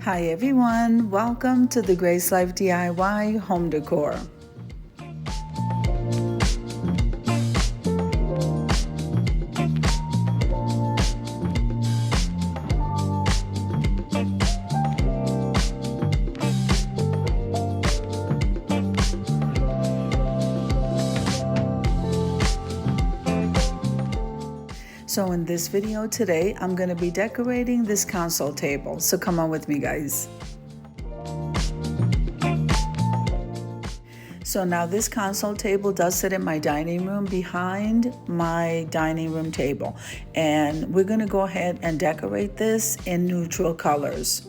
Hi everyone, welcome to the Grace Life DIY home decor. So in this video today, I'm going to be decorating this console table. So come on with me, guys. So now this console table does sit in my dining room behind my dining room table. And we're going to go ahead and decorate this in neutral colors.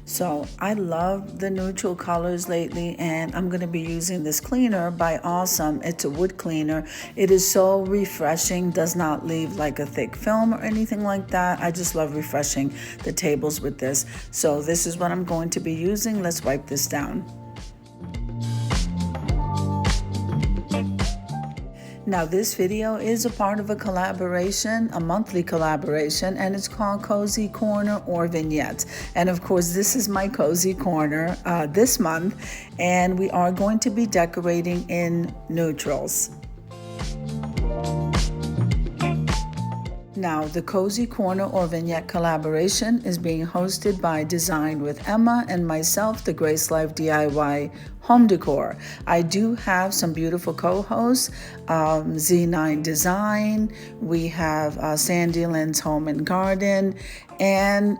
So I love the neutral colors lately, and I'm going to be using this cleaner by Awesome. It's a wood cleaner. It is so refreshing, does not leave like a thick film or anything like that. I just love refreshing the tables with this. So this is what I'm going to be using. Let's wipe this down. Now this video is a part of a collaboration, a monthly collaboration, and it's called Cozy Corner or Vignettes. And of course, this is my Cozy Corner this month, and we are going to be decorating in neutrals. Now, the Cozy Corner or Vignette collaboration is being hosted by Design with Emma and myself, the Grace Life DIY Home Decor. I do have some beautiful co-hosts, Z9 Design, we have Sandy Lynn's Home and Garden, and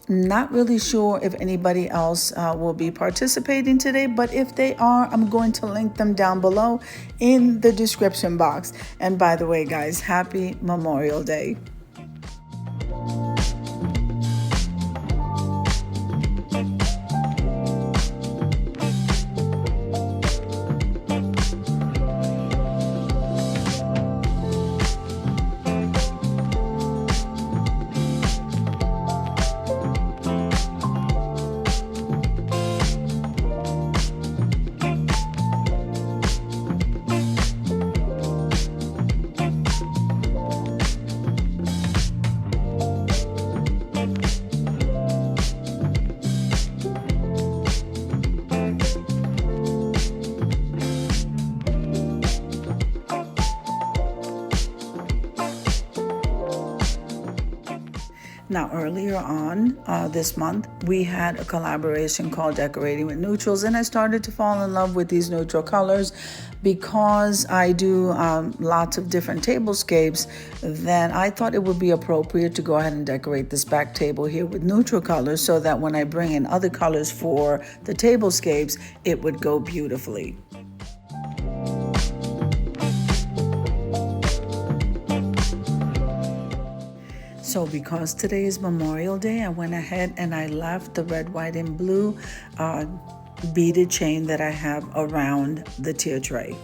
not really sure if anybody else will be participating today, but if they are, I'm going to link them down below in the description box. And by the way, guys, happy Memorial Day. Now, earlier on this month, we had a collaboration called Decorating with Neutrals, and I started to fall in love with these neutral colors because I do lots of different tablescapes. Then I thought it would be appropriate to go ahead and decorate this back table here with neutral colors so that when I bring in other colors for the tablescapes, it would go beautifully. So because today is Memorial Day, I went ahead and I left the red, white, and blue beaded chain that I have around the tier tray.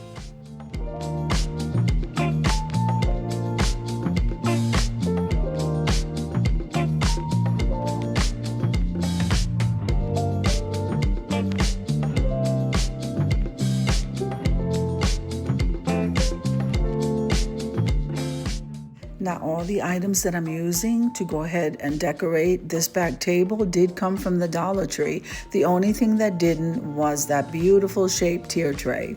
Now, all the items that I'm using to go ahead and decorate this back table did come from the Dollar Tree. The only thing that didn't was that beautiful shaped tier tray.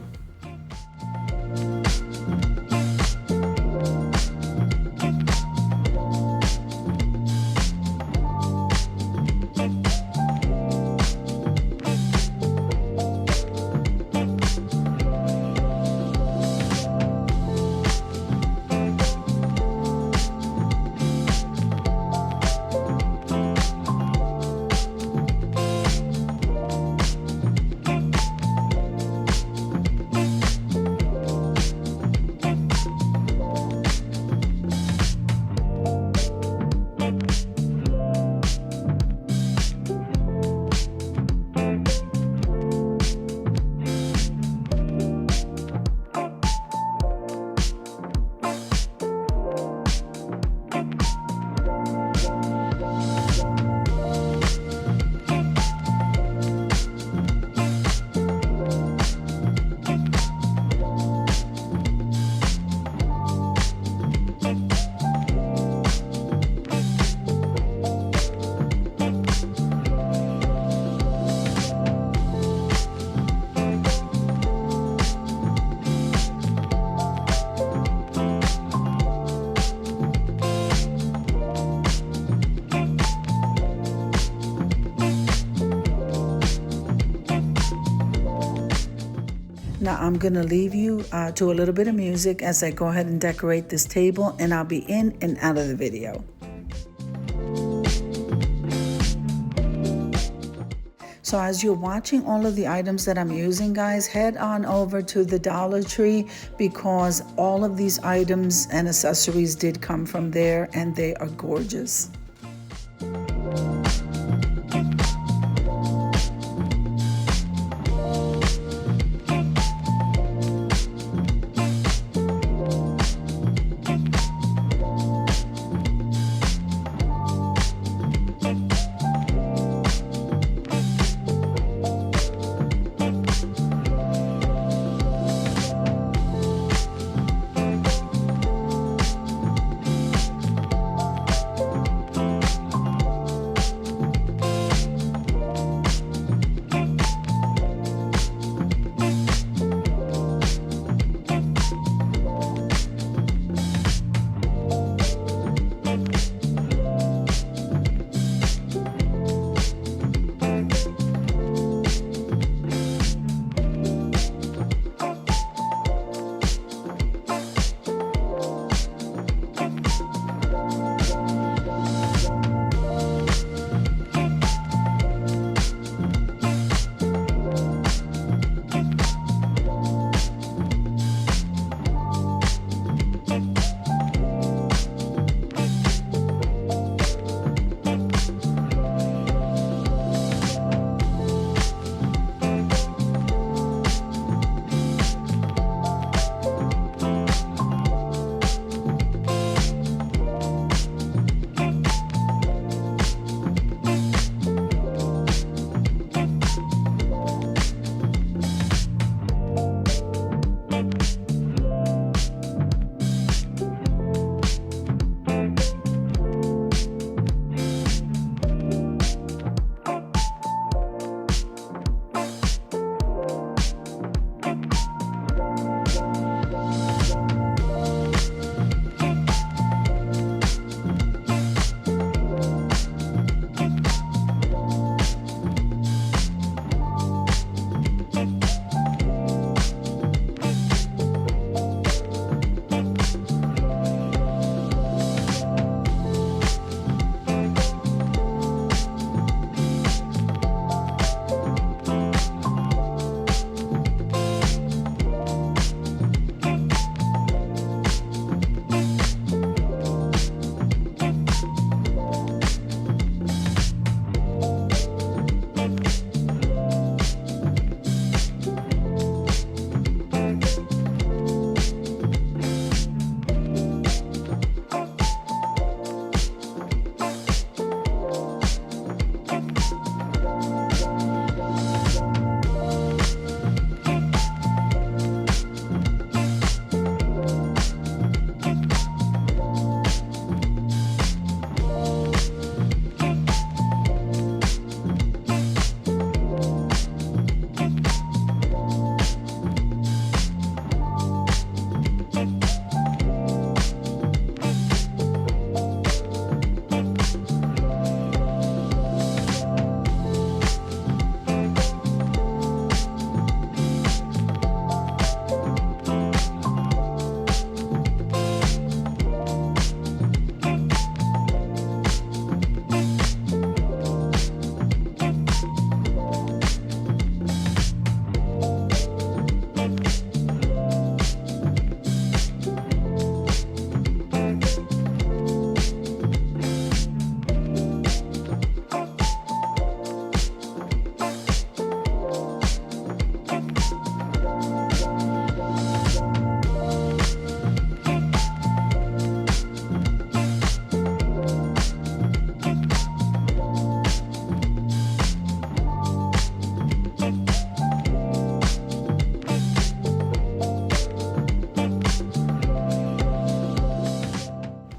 Now I'm gonna leave you to a little bit of music as I go ahead and decorate this table, and I'll be in and out of the video. So as you're watching all of the items that I'm using, guys, head on over to the Dollar Tree because all of these items and accessories did come from there and they are gorgeous.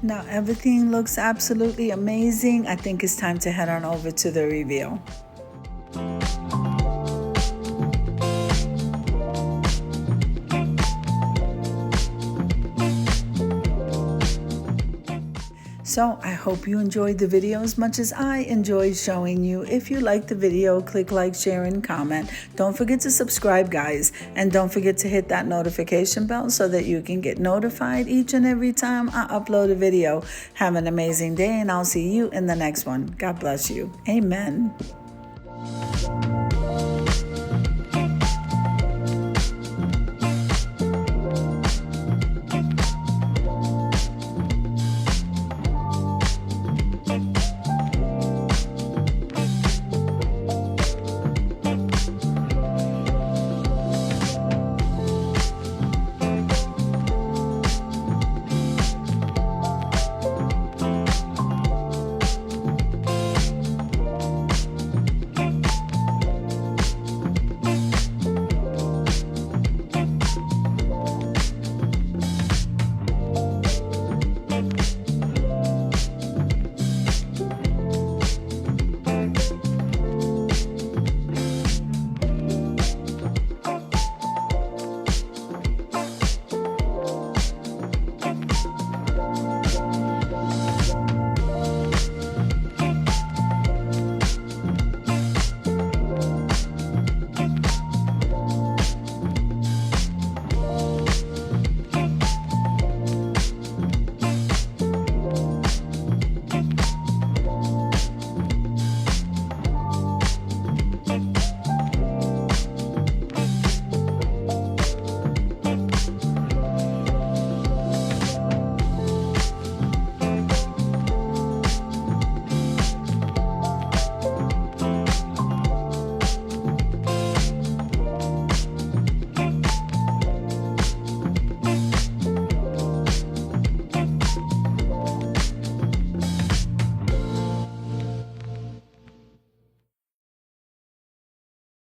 Now everything looks absolutely amazing. I think it's time to head on over to the reveal. So I hope you enjoyed the video as much as I enjoyed showing you. If you liked the video, click like, share, and comment. Don't forget to subscribe, guys. And don't forget to hit that notification bell so that you can get notified each and every time I upload a video. Have an amazing day, and I'll see you in the next one. God bless you. Amen.